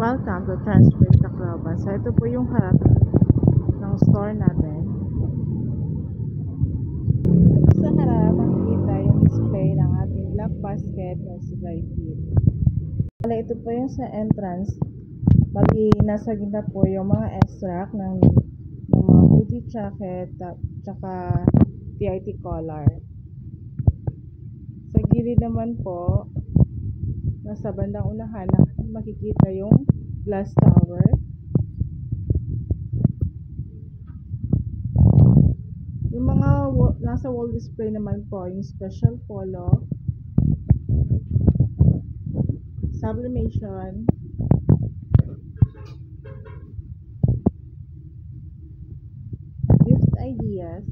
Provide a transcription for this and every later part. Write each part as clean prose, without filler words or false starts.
Welcome to Transfer Tacloban. So ito po yung harap ng store natin. Sa harap, makikita yung display ng ating black basket na si dry fit. Ito po yung sa entrance. Bali, nasa gitna po yung mga extract ng mga hoodie jacket tsaka TIT collar. Sa gilid naman po, nasa bandang unahan, makikita yung glass tower. Yung mga nasa wall display naman po, yung special polo, sublimation, gift ideas,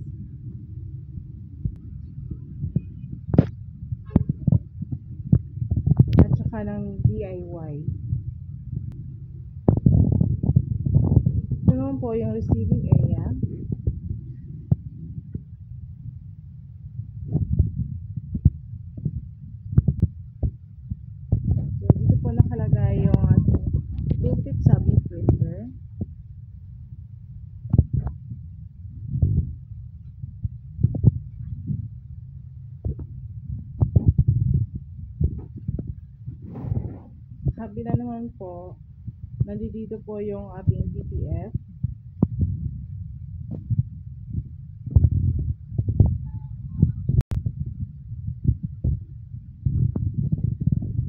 at saka ng DIY. Ito naman po yung receiving area. So dito po nakalagay yung ating 2-feet sublim printer. Kabila naman po, nandito po yung ating DTF.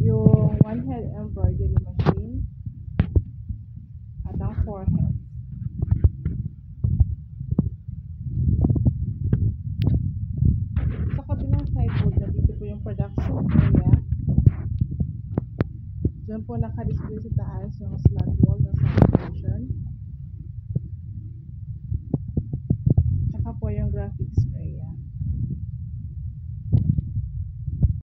Yung one head embroidery machine at ang 4 heads. Sa kabilang sideboard, nandito po yung production area. Diyan po naka-display sa taas yung slot wall ng sublimation. Tsaka po yung graphics area.